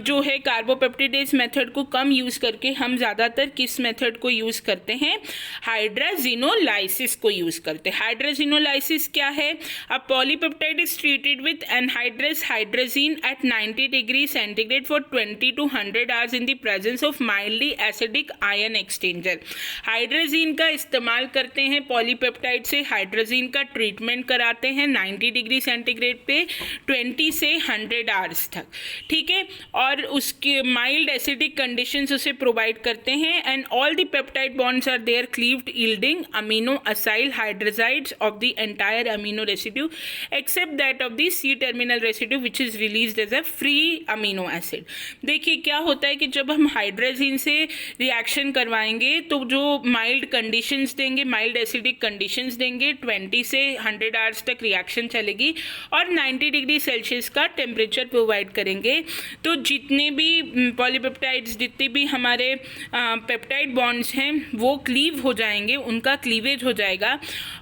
जो है कार्बोपेप्टिडेज मेथड को कम यूज़ करके हम ज़्यादातर किस मेथड को यूज़ करते हैं, हाइड्राजिनोलाइसिस को यूज़ करते हैं। हाइड्राजिनोलाइसिस क्या है? अब polypeptide treated with anhydrous hydrazine at 90 degrees centigrade for 20 to 100 hours in the presence of mildly acidic ion exchanger। Hydrazine का इस्तेमाल करते हैं, पॉलीपेप्टाइड से हाइड्राजीन का ट्रीटमेंट कराते हैं 90 डिग्री सेंटीग्रेड पे 20 से 100 आवर्स तक। ठीक है, और उसके माइल्ड एसिडिक कंडीशंस उसे प्रोवाइड करते हैं and all the peptide bonds are there cleaved yielding amino acyl hydrazides of the entire amino residue except that of the C terminal residue which is released as a free amino acid। देखिए क्या होता है कि जब हम हाइड्राजीन से रिएक्शन करवाएंगे तो जो माइल्ड कंडीशंस देंगे, माइल्ड एसिडिक कंडीशंस देंगे, 20 से 100 आवर्स तक रिएक्शन चलेगी और 90 डिग्री सेल्सियस का टेम्परेचर प्रोवाइड करेंगे। तो जितने भी पॉलीपेप्टाइड्स, जितने भी हमारे पेप्टाइड बॉन्ड्स हैं वो क्लीव हो जाएंगे, उनका क्लीवेज हो जाएगा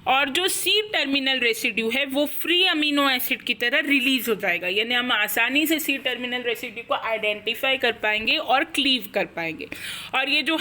और जो C टर्मिनल रेसिड्यू है वो फ्री अमीनो एसिड की तरह रिलीज हो जाएगा, यानी हम आसानी से सी टर्मिनल रेसिड्यू को आइडेंटिफाई कर पाएंगे और क्लीव कर पाएंगे। और ये जो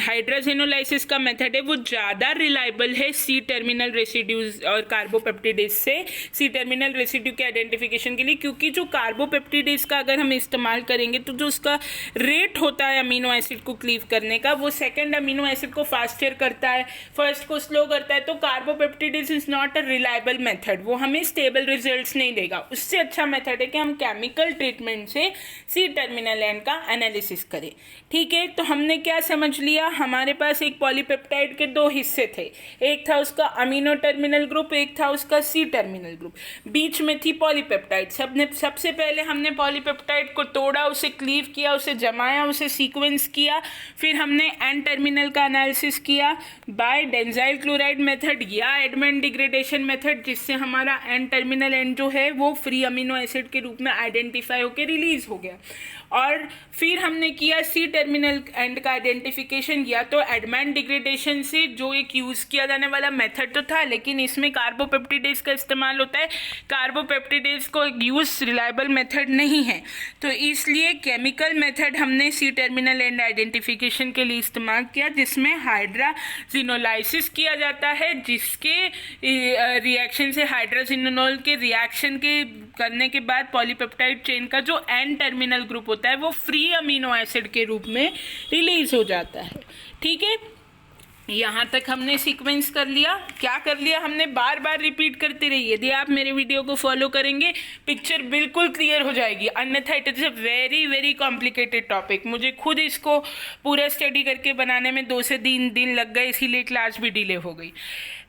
हाइड्रोजेनोलाइसिस का मेथड है वो ज़्यादा रिलायबल है सी टर्मिनल रेसिड्यूज और कार्बोपेप्टिडेज से सी टर्मिनल रेसिड्यू के आइडेंटिफिकेशन के लिए, क्योंकि जो कार्बोपेप्टिडेज का अगर हम इस्तेमाल करेंगे तो जो उसका रेट होता है अमीनो एसिड को क्लीव करने का, वो सेकेंड अमीनो एसिड को फास्टर करता है, फर्स्ट को स्लो करता है। तो carboxypeptidase is not a reliable method, वो हमें स्टेबल रिजल्ट्स नहीं देगा। उससे अच्छा मेथड है कि हम केमिकल ट्रीटमेंट से सी टर्मिनल एंड का एनालिसिस करें। ठीक है, तो हमने क्या समझ लिया, हमारे पास एक पॉलीपेप्टाइड के दो हिस्से थे, एक था उसका अमीनो टर्मिनल ग्रुप, एक था उसका सी टर्मिनल ग्रुप, बीच में थी पॉलीपेप्टाइड। सबसे पहले हमने पॉलीपेप्टाइड को तोड़ा, उसे क्लीव किया, उसे जमाया, उसे सीक्वेंस किया, फिर हमने एन टर्मिनल का एनालिसिस किया बाय डेंजाइल क्लोराइड मेथड या एडमंड डिग्रेडेशन मेथड, जिससे हमारा एन टर्मिनल एंड जो है वो फ्री अमीनो एसिड के रूप में आइडेंटिफाई होकर रिलीज हो गया। और फिर हमने किया सी टर्मिनल एंड का आइडेंटिफिकेशन, या तो एडमंड डिग्रेडेशन से, जो एक यूज़ किया जाने वाला मेथड तो था, लेकिन इसमें कार्बोपेप्टिडेज का इस्तेमाल होता है, कार्बोपेप्टिडेज को यूज़ रिलायबल मेथड नहीं है, तो इसलिए केमिकल मेथड हमने सी टर्मिनल एंड आइडेंटिफिकेशन के लिए इस्तेमाल किया, जिसमें हाइड्रोजेनोलाइसिस किया जाता है, जिसके रिएक्शन से हाइड्रोजिनोल के रिएक्शन के करने के बाद पॉलीपेप्टाइड चेन का जो एन टर्मिनल ग्रुप होता है वो फ्री अमीनो एसिड के रूप में रिलीज हो जाता है। ठीक है, यहाँ तक हमने सीक्वेंस कर लिया। क्या कर लिया हमने, बार बार रिपीट करते रहिए। यदि आप मेरे वीडियो को फॉलो करेंगे पिक्चर बिल्कुल क्लियर हो जाएगी, अन्यथा it is a very very complicated topic. मुझे खुद इसको पूरा स्टडी करके बनाने में 2 से 3 दिन लग गए, इसीलिए क्लास भी डिले हो गई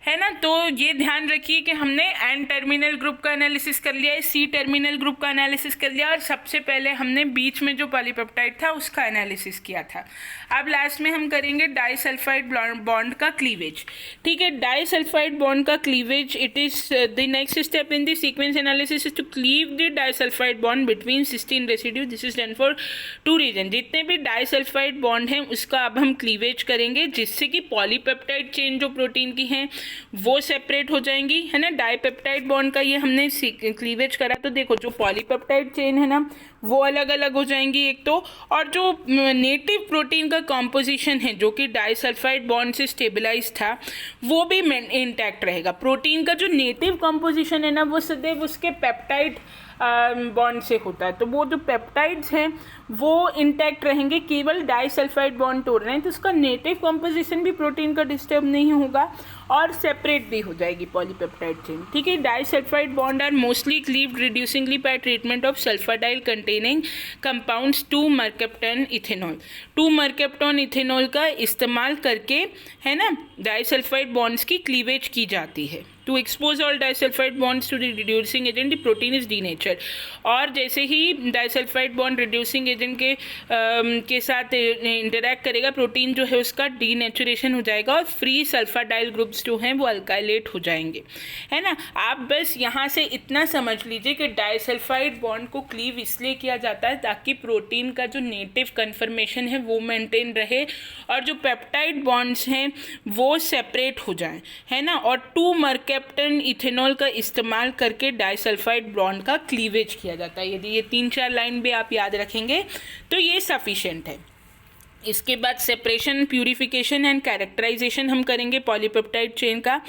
है ना। तो ये ध्यान रखिए कि हमने एन टर्मिनल ग्रुप का एनालिसिस कर लिया है, सी टर्मिनल ग्रुप का एनालिसिस कर लिया, और सबसे पहले हमने बीच में जो पॉलीपेप्टाइड था उसका एनालिसिस किया था। अब लास्ट में हम करेंगे डाइसल्फाइड बॉन्ड का क्लीवेज। ठीक है, डाइसल्फाइड बॉन्ड का cleavage, it is the next step in the sequence analysis is to cleave the disulphide bond between cysteine residue. This is done for 2 reason. जितने भी डाइसल्फाइड बॉन्ड हैं उसका अब हम क्लीवेज करेंगे, जिससे कि पॉलीपेप्टाइड चेन जो प्रोटीन की हैं वो सेपरेट हो जाएंगी, है ना। डाइपेप्टाइड बॉन्ड का ये हमने क्लीवेज करा, तो देखो जो पॉलीपेप्टाइड चेन है ना वो अलग अलग हो जाएंगी एक तो, और जो नेटिव प्रोटीन का कॉम्पोजिशन है जो कि डाइसल्फाइड बॉन्ड से स्टेबलाइज था वो भी इंटैक्ट रहेगा। प्रोटीन का जो नेटिव कॉम्पोजिशन है ना वो सदैव उसके पेप्टाइड बॉन्ड से होता है, तो वो जो पेप्टाइड्स हैं वो इंटैक्ट रहेंगे, केवल डाइसल्फाइड बॉन्ड तोड़ रहे हैं तो उसका नेटिव कॉम्पोजिशन भी प्रोटीन का डिस्टर्ब नहीं होगा और सेपरेट भी हो जाएगी पॉलीपेप्टाइड चेन। ठीक है, disulphide bond are mostly cleaved reducingly by treatment of sulphydryl containing compounds 2-mercaptan ethanol. 2-mercaptan ethanol का इस्तेमाल करके, है ना, डाइसल्फाइड बॉन्ड्स की क्लीवेज की जाती है। To expose all disulphide bonds to the reducing agent, the protein is denature. और जैसे ही डाइसल्फाइड बॉन्ड रिड्यूसिंग एजेंट के साथ इंटरैक्ट करेगा, प्रोटीन जो है उसका डीनेचुरेशन हो जाएगा और फ्री सल्फाडाइल ग्रुप्स जो हैं वो अल्काइलेट हो जाएंगे, है ना। आप बस यहाँ से इतना समझ लीजिए कि डाइसल्फाइड बॉन्ड को क्लीव इसलिए किया जाता है ताकि प्रोटीन का जो नेटिव कन्फर्मेशन है वो मेंटेन रहे और जो पेप्टाइड बॉन्ड्स हैं वो सेपरेट हो जाएं, है ना। और 2-mercaptan इथेनॉल का इस्तेमाल करके डाइसल्फाइड बॉन्ड का क्लीवेज किया जाता है। यदि ये 3-4 लाइन भी आप याद रखेंगे तो ये सफिशिएंट है। इसके बाद सेपरेशन, प्यूरिफिकेशन एंड कैरेक्टराइजेशन हम करेंगे पॉलीपेप्टाइड चेन का।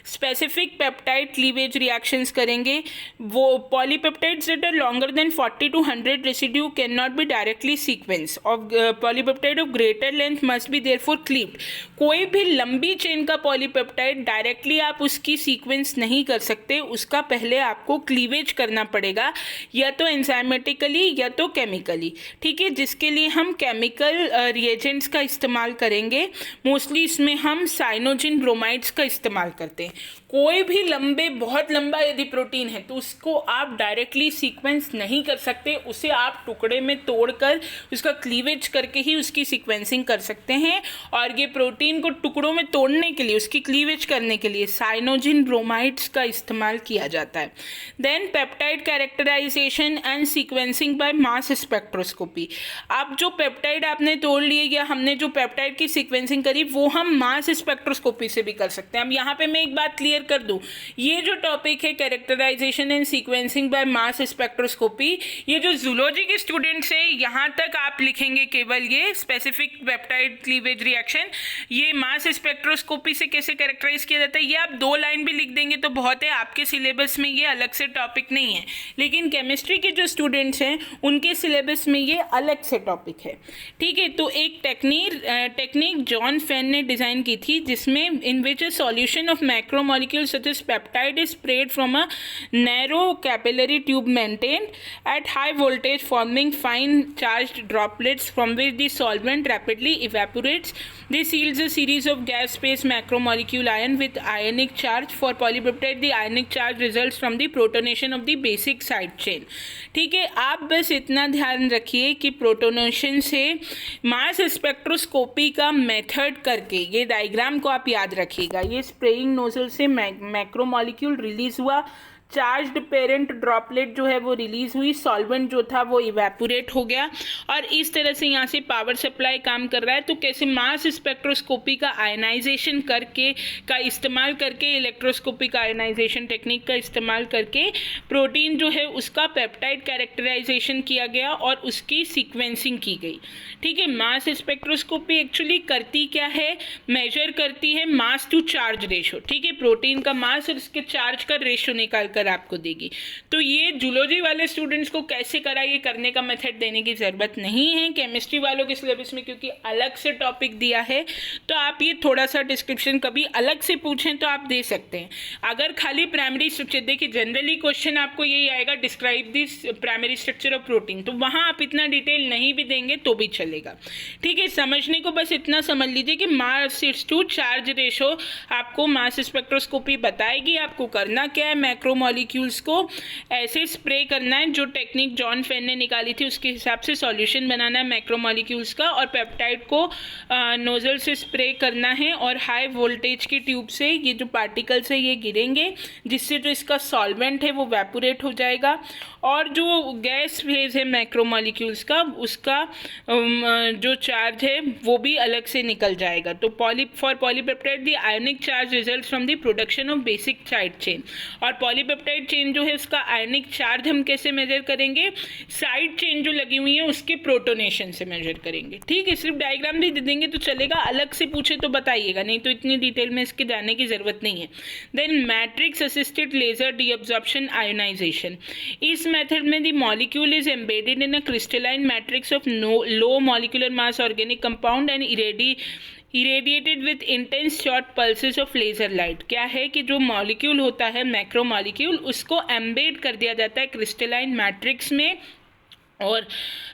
स्पेसिफिक पेप्टाइड क्लीवेज रिएक्शंस करेंगे। वो polypeptides that are longer than 40 to 100 residue can not be directly sequence of polypeptide of greater length must be therefore cleaved. कोई भी लंबी चेन का पॉलीपेप्टाइड डायरेक्टली आप उसकी सीक्वेंस नहीं कर सकते, उसका पहले आपको क्लीवेज करना पड़ेगा, या तो एंजाइमेटिकली या तो केमिकली। ठीक है, जिसके लिए हम केमिकल रिएजेंट्स का इस्तेमाल करेंगे। मोस्टली इसमें हम साइनोजिन ब्रोमाइड्स का इस्तेमाल करते हैं। कोई भी बहुत लंबा यदि प्रोटीन है तो उसको आप डायरेक्टली सीक्वेंस नहीं कर सकते, उसे आप टुकड़े में तोड़कर उसका क्लीवेज करके ही उसकी सीक्वेंसिंग कर सकते हैं। और ये प्रोटीन को टुकड़ों में तोड़ने के लिए, उसकी क्लीवेज करने के लिए साइनोजिन ब्रोमाइड्स का इस्तेमाल किया जाता है। Then peptide characterisation and sequencing by mass spectroscopy. अब जो पेप्टाइड आपने तोड़ लिए या हमने जो पेप्टाइड की सीक्वेंसिंग करी वो हम मास स्पेक्ट्रोस्कोपी से भी कर सकते हैं। अब यहाँ पे मैं एक बात क्लियर कर दूँ, ये जो टॉपिक है characterisation and sequencing by mass spectroscopy, ये जो जूलॉजी के स्टूडेंट्स हैं यहाँ तक आप लिखेंगे केवल ये स्पेसिफिक पेप्टाइड क्लीवेज रिएक्शन, ये मास स्पेक्ट्रोस्कोपी से कैसे कैरेक्टराइज किया जाता है, ये आप 2 लाइन भी लिख देंगे तो बहुत है, आपके सिलेबस में ये अलग से टॉपिक नहीं है। लेकिन केमिस्ट्री के जो स्टूडेंट्स हैं उनके सिलेबस में ये अलग से टॉपिक है, ठीक है। तो एक टेक्निक जॉन फेन ने डिज़ाइन की थी जिसमें in which a solution of macromolecules such as peptide is spread from a narrow capillary tube maintained at high voltage forming fine charged droplets from which the solvent rapidly evaporates. This yields a series of gas phase macromolecule ion with ionic charge. For polypeptide the ionic charge results from the protonation of the basic side chain। ठीक है, आप बस इतना ध्यान रखिए कि प्रोटोनेशन से मास स्पेक्ट्रोस्कोपी का मेथड करके ये डायग्राम को आप याद रखिएगा। ये स्प्रेइंग नोजल से मैक्रोमोलिक्यूल रिलीज हुआ, चार्ज्ड पेरेंट ड्रॉपलेट जो है वो रिलीज हुई, सॉल्वेंट जो था वो इवेपोरेट हो गया और इस तरह से यहाँ से पावर सप्लाई काम कर रहा है। तो कैसे मास स्पेक्ट्रोस्कोपी का आयनाइजेशन करके का इस्तेमाल करके, इलेक्ट्रोस्कोपिक आयनाइजेशन टेक्निक का इस्तेमाल करके प्रोटीन जो है उसका पेप्टाइड कैरेक्टराइजेशन किया गया और उसकी सीक्वेंसिंग की गई। ठीक है, मास स्पेक्ट्रोस्कोपी एक्चुअली करती क्या है, मेजर करती है मास टू चार्ज रेशो। ठीक है, प्रोटीन का मास और उसके चार्ज का रेशो निकाल कर आपको देगी। तो ये जूलॉजी वाले स्टूडेंट्स को कैसे करा, ये करने का मेथड देने की ज़रूरत नहीं है केमिस्ट्री वालों के सिलेबस में, क्योंकि अलग से टॉपिक दिया है। तो आप ये थोड़ा सा डिस्क्रिप्शन कभी अलग से पूछें तो आप दे सकते हैं। अगर खाली प्राइमरी स्ट्रक्चर, देखिए जनरली क्वेश्चन आपको यही आएगा, describe this primary structure of protein, तो वहाँ आप इतना डिटेल नहीं भी देंगे तो भी चलेगा। ठीक है, समझने को बस इतना समझ लीजिए कि मास टू चार्ज रेशो आपको मास स्पेक्ट्रोस्कोपी बताएगी। आपको करना क्या है, मैक्रोमोलिक्यूल्स को ऐसे स्प्रे करना है, जो टेक्निक जॉन फेन ने निकाली थी उसके हिसाब से सॉल्यूशन बनाना है मैक्रोमोलिक्यूल्स का, और पेप्टाइड को नोजल से स्प्रे करना है और हाई वोल्टेज की ट्यूब से ये जो पार्टिकल्स है ये गिरेंगे, जिससे जो इसका सॉल्वेंट है वो वेपोरेट हो जाएगा और जो गैस फेज है मैक्रोमोलिक्यूल्स का उसका जो चार्ज है वो भी अलग से निकल जाएगा। तो for polypeptide the ionic charge result from the production of basic side chain, और पॉलीपेप्टाइड चेन जो है उसका आयनिक चार्ज हम कैसे मेजर करेंगे, साइड चेन जो लगी हुई है उसके प्रोटोनेशन से मेजर करेंगे। ठीक है, सिर्फ डायग्राम भी दे देंगे तो चलेगा, अलग से पूछे तो बताइएगा, नहीं तो इतनी डिटेल में इसके जाने की ज़रूरत नहीं है। Then matrix assisted laser desorption ionisation, इस मेथड में the molecule is embedded in a crystalline matrix of low molecular mass organic compound and irradiated with intense short pulses of laser light. क्या है कि जो मॉलिक्यूल होता है मैक्रोमॉलिक्यूल उसको एम्बेड कर दिया जाता है क्रिस्टलाइन मैट्रिक्स में, और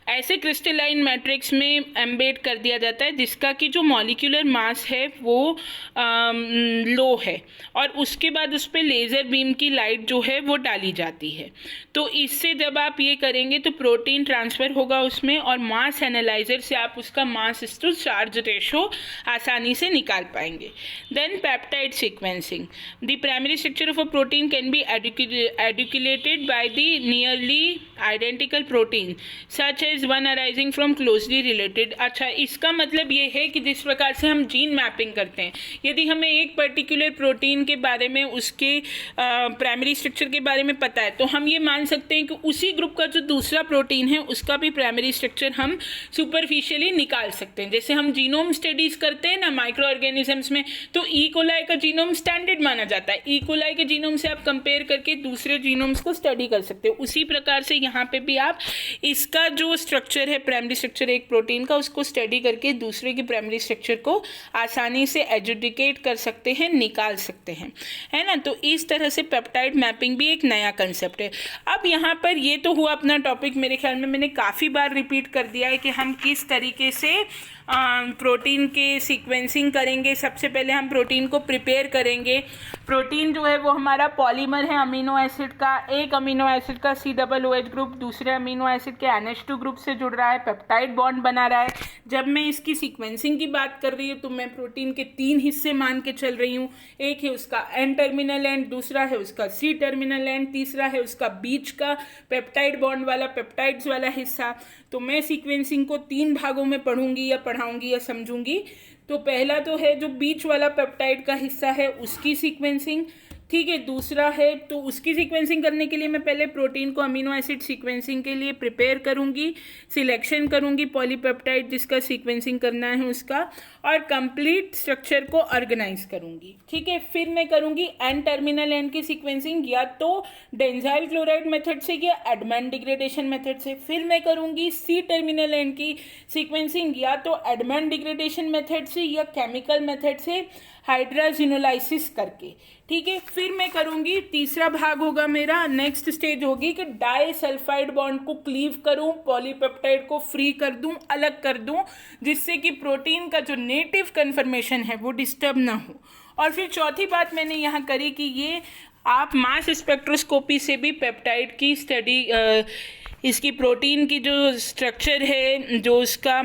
ऐसे क्रिस्टलाइन मैट्रिक्स में एम्बेड कर दिया जाता है जिसका कि जो मॉलिक्यूलर मास है वो लो है, और उसके बाद उस पर लेज़र बीम की लाइट जो है वो डाली जाती है। तो इससे जब आप ये करेंगे तो प्रोटीन ट्रांसफ़र होगा उसमें, और मास एनालाइजर से आप उसका मास टू चार्ज रेशो आसानी से निकाल पाएंगे। Then peptide sequencing, the primary structure of a protein can be एडुकुलेटेड by the nearly identical protein such as one arising from closely related. अच्छा, इसका मतलब ये है कि जिस प्रकार से हम जीन मैपिंग करते हैं, यदि हमें एक पर्टिकुलर प्रोटीन के बारे में उसके प्राइमरी स्ट्रक्चर के बारे में पता है तो हम ये मान सकते हैं कि उसी ग्रुप का जो दूसरा प्रोटीन है उसका भी प्राइमरी स्ट्रक्चर हम सुपरफिशियली निकाल सकते हैं। जैसे हम जीनोम स्टडीज़ करते हैं ना माइक्रो ऑर्गेनिजम्स में, तो ई कोलाई का जीनोम स्टैंडर्ड माना जाता है, ई कोलाई के जीनोम से आप कंपेयर करके दूसरे जीनोम्स को स्टडी कर सकते हो। उसी प्रकार से यहाँ पे भी आप इसका जो स्ट्रक्चर है प्राइमरी स्ट्रक्चर एक प्रोटीन का, उसको स्टडी करके दूसरे की प्राइमरी स्ट्रक्चर को आसानी से एजुडिकेट कर सकते हैं, निकाल सकते हैं, है ना। तो इस तरह से पेप्टाइड मैपिंग भी एक नया कंसेप्ट है। अब यहाँ पर ये तो हुआ अपना टॉपिक, मेरे ख्याल में मैंने काफ़ी बार रिपीट कर दिया है कि हम किस तरीके से प्रोटीन के सीक्वेंसिंग करेंगे। सबसे पहले हम प्रोटीन को प्रिपेयर करेंगे। प्रोटीन जो है वो हमारा पॉलीमर है अमीनो एसिड का, एक अमीनो एसिड का COOH ग्रुप दूसरे अमीनो एसिड के NH2 ग्रुप से जुड़ रहा है, पेप्टाइड बॉन्ड बना रहा है। जब मैं इसकी सीक्वेंसिंग की बात कर रही हूँ तो मैं प्रोटीन के 3 हिस्से मान के चल रही हूँ। एक है उसका एन टर्मिनल एंड, दूसरा है उसका सी टर्मिनल एंड, तीसरा है उसका बीच का पेप्टाइड बॉन्ड वाला, पेप्टाइड्स वाला हिस्सा। तो मैं सीक्वेंसिंग को 3 भागों में पढ़ूंगी या पढ़ाऊंगी या समझूंगी। तो पहला तो है जो बीच वाला पेप्टाइड का हिस्सा है उसकी सीक्वेंसिंग, ठीक है। दूसरा है तो उसकी सीक्वेंसिंग करने के लिए मैं पहले प्रोटीन को अमीनो एसिड सीक्वेंसिंग के लिए प्रिपेयर करूंगी, सिलेक्शन करूंगी पॉलीपेप्टाइड जिसका सीक्वेंसिंग करना है उसका, और कंप्लीट स्ट्रक्चर को ऑर्गेनाइज करूंगी, ठीक है। फिर मैं करूंगी एन टर्मिनल एंड की सीक्वेंसिंग या तो डेंजाइल क्लोराइड मेथड से या एडमंड डिग्रेडेशन मेथड से। फिर मैं करूंगी सी टर्मिनल एंड की सीक्वेंसिंग या तो एडमंड डिग्रेडेशन मेथड से या केमिकल मेथड से हाइड्राजिनोलाइसिस करके, ठीक है। फिर मैं करूंगी, तीसरा भाग होगा मेरा, नेक्स्ट स्टेज होगी कि डाई सल्फाइड बॉन्ड को क्लीव करूं, पॉलीपेप्टाइड को फ्री कर दूं, अलग कर दूं, जिससे कि प्रोटीन का जो नेटिव कन्फर्मेशन है वो डिस्टर्ब ना हो। और फिर चौथी बात मैंने यहाँ करी कि ये आप मास स्पेक्ट्रोस्कोपी से भी पेप्टाइड की स्टडी, इसकी प्रोटीन की जो स्ट्रक्चर है, जो उसका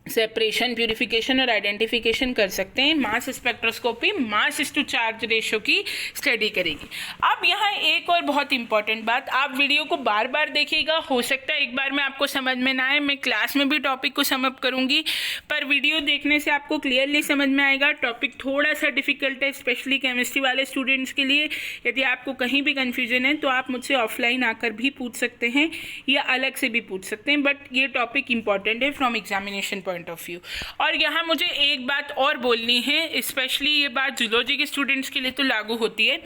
सेपरेशन, प्यूरिफिकेशन और आइडेंटिफिकेशन कर सकते हैं। Mass spectroscopy mass to charge ratio की स्टडी करेगी। अब यहाँ एक और बहुत इंपॉर्टेंट बात, आप वीडियो को बार बार देखिएगा, हो सकता है एक बार में आपको समझ में ना आए, मैं क्लास में भी टॉपिक को समअप करूँगी, पर वीडियो देखने से आपको क्लियरली समझ में आएगा। टॉपिक थोड़ा सा डिफिकल्ट है, स्पेशली केमिस्ट्री वाले स्टूडेंट्स के लिए। यदि आपको कहीं भी कन्फ्यूजन है तो आप मुझसे ऑफलाइन आकर भी पूछ सकते हैं या अलग से भी पूछ सकते हैं, बट ये टॉपिक इंपॉर्टेंट है from examination point of view. और यहाँ मुझे एक बात और बोलनी है, स्पेशली ये बात जूलॉजी के स्टूडेंट्स के लिए तो लागू होती है,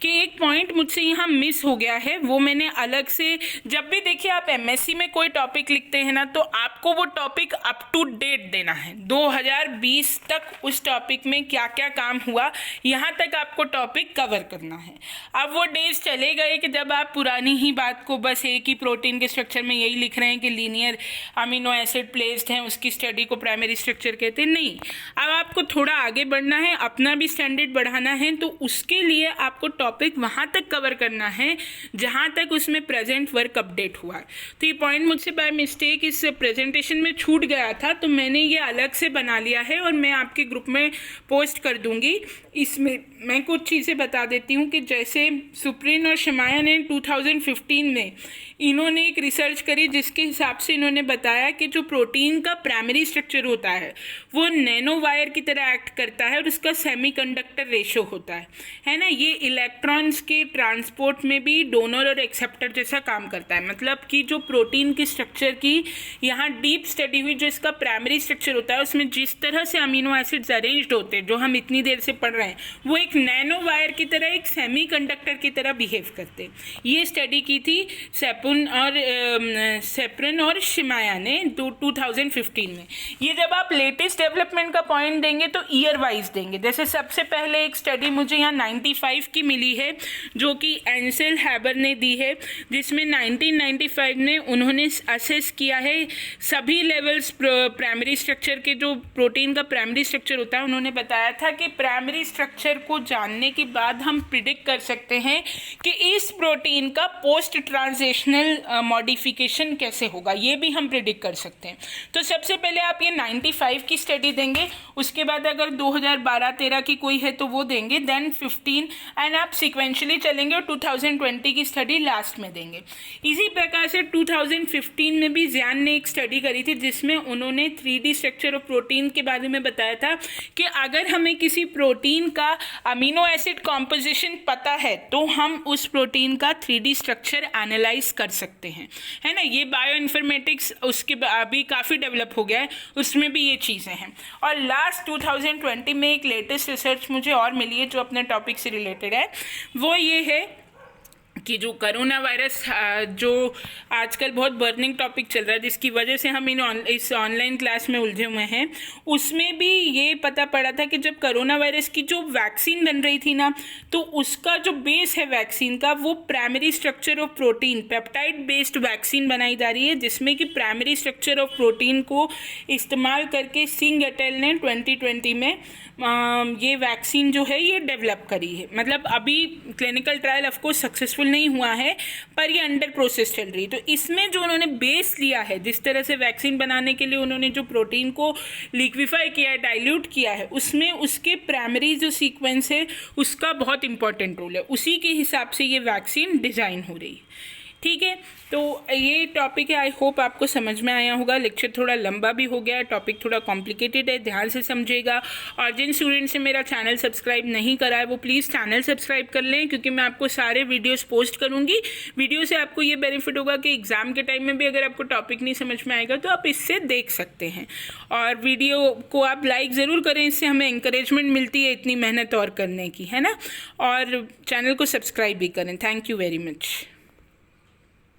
कि एक पॉइंट मुझसे यहाँ मिस हो गया है, वो मैंने अलग से, जब भी देखिए आप एमएससी में कोई टॉपिक लिखते हैं ना, तो आपको वो टॉपिक अप टू डेट देना है। 2020 तक उस टॉपिक में क्या क्या काम हुआ, यहाँ तक आपको टॉपिक कवर करना है। अब वो डेज चले गए कि जब आप पुरानी ही बात को बस एक ही प्रोटीन के स्ट्रक्चर में यही लिख रहे हैं कि लीनियर अमीनो एसिड प्लेस्ड हैं, उसकी स्टडी को प्राइमरी स्ट्रक्चर कहते हैं। नहीं, अब आपको थोड़ा आगे बढ़ना है, अपना भी स्टैंडर्ड बढ़ाना है, तो उसके लिए आपको टॉपिक वहाँ तक कवर करना है जहाँ तक उसमें प्रेजेंट वर्क अपडेट हुआ है। तो ये पॉइंट मुझसे बाय मिस्टेक इस प्रेजेंटेशन में छूट गया था, तो मैंने ये अलग से बना लिया है और मैं आपके ग्रुप में पोस्ट कर दूंगी। इसमें मैं कुछ चीज़ें बता देती हूँ कि जैसे सुप्रीन और शमाया ने 2015 में इन्होंने एक रिसर्च करी, जिसके हिसाब से इन्होंने बताया कि जो प्रोटीन का प्राइमरी स्ट्रक्चर होता है वो नैनो वायर की तरह एक्ट करता है और उसका सेमीकंडक्टर रेशो होता है ना। ये इलेक्ट्रॉन्स के ट्रांसपोर्ट में भी डोनर और एक्सेप्टर जैसा काम करता है। मतलब कि जो प्रोटीन की स्ट्रक्चर की यहाँ डीप स्टडी हुई, जो इसका प्राइमरी स्ट्रक्चर होता है उसमें जिस तरह से अमीनो एसिड्स अरेंज्ड होते हैं, जो हम इतनी देर से पढ़ रहे हैं, वो एक नैनो वायर की तरह, एक सेमीकंडक्टर की तरह बिहेव करते हैं। ये स्टडी की थी सेप्रिन और शिमाया ने 2015 में। ये जब आप लेटेस्ट डेवलपमेंट का पॉइंट देंगे तो ईयर वाइज देंगे। जैसे सबसे पहले एक स्टडी मुझे यहाँ 95 की मिली है, जो कि एंसेल हैबर ने दी है, जिसमें 1995 में उन्होंने असेस किया है सभी लेवल्स प्राइमरी स्ट्रक्चर के, जो प्रोटीन का प्राइमरी स्ट्रक्चर होता है। उन्होंने बताया था कि प्राइमरी स्ट्रक्चर को जानने के बाद हम प्रिडिक्ट कर सकते हैं कि इस प्रोटीन का पोस्ट ट्रांजिशनल मॉडिफिकेशन कैसे होगा, ये भी हम प्रिडिक्ट कर सकते हैं। तो सबसे पहले आप ये 95 की स्टडी देंगे, उसके बाद अगर 2012-13 की कोई है तो वो देंगे, देन 15, एंड आप सिक्वेंशली चलेंगे और 2020 की स्टडी लास्ट में देंगे। इसी प्रकार से 2015 में भी ज़ियान ने एक स्टडी करी थी, जिसमें उन्होंने 3D स्ट्रक्चर ऑफ प्रोटीन के बारे में बताया था कि अगर हमें किसी प्रोटीन का अमीनो एसिड कॉम्पोजिशन पता है तो हम उस प्रोटीन का 3D स्ट्रक्चर एनालाइज कर सकते हैं, है ना। ये बायो इन्फॉर्मेटिक्स उसके अभी काफ़ी डेवलप हो गया है, उसमें भी ये चीज़ें हैं। और लास्ट 2020 में एक लेटेस्ट रिसर्च मुझे और मिली है जो अपने टॉपिक से रिलेटेड है, वो ये है कि जो कोरोना वायरस, जो आजकल बहुत बर्निंग टॉपिक चल रहा है, जिसकी वजह से हम इस ऑनलाइन क्लास में उलझे हुए हैं, उसमें भी ये पता पड़ा था कि जब कोरोना वायरस की जो वैक्सीन बन रही थी ना, तो उसका जो बेस है वैक्सीन का, वो primary structure of protein, peptide based vaccine बनाई जा रही है, जिसमें कि प्राइमरी स्ट्रक्चर ऑफ प्रोटीन को इस्तेमाल करके सिंग एटेल ने 2020 में ये वैक्सीन जो है ये डेवलप करी है। मतलब अभी क्लिनिकल ट्रायल ऑफकोर्स सक्सेसफुल नहीं हुआ है पर ये अंडर प्रोसेस चल रही है। तो इसमें जो उन्होंने बेस लिया है, जिस तरह से वैक्सीन बनाने के लिए उन्होंने जो प्रोटीन को लिक्विफाई किया है, डाइल्यूट किया है, उसमें उसके प्राइमरी जो सीक्वेंस है उसका बहुत इंपॉर्टेंट रोल है। उसी के हिसाब से ये वैक्सीन डिज़ाइन हो रही है। ठीक है, तो ये टॉपिक है, आई होप आपको समझ में आया होगा। लेक्चर थोड़ा लंबा भी हो गया है, टॉपिक थोड़ा कॉम्प्लिकेटेड है, ध्यान से समझिएगा। और जिन स्टूडेंट्स ने मेरा चैनल सब्सक्राइब नहीं करा है वो प्लीज़ चैनल सब्सक्राइब कर लें, क्योंकि मैं आपको सारे वीडियोस पोस्ट करूँगी। वीडियो से आपको ये बेनिफिट होगा कि एग्ज़ाम के टाइम में भी अगर आपको टॉपिक नहीं समझ में आएगा तो आप इससे देख सकते हैं। और वीडियो को आप लाइक ज़रूर करें, इससे हमें इंकरेजमेंट मिलती है इतनी मेहनत और करने की, है ना। और चैनल को सब्सक्राइब भी करें। Thank you very much.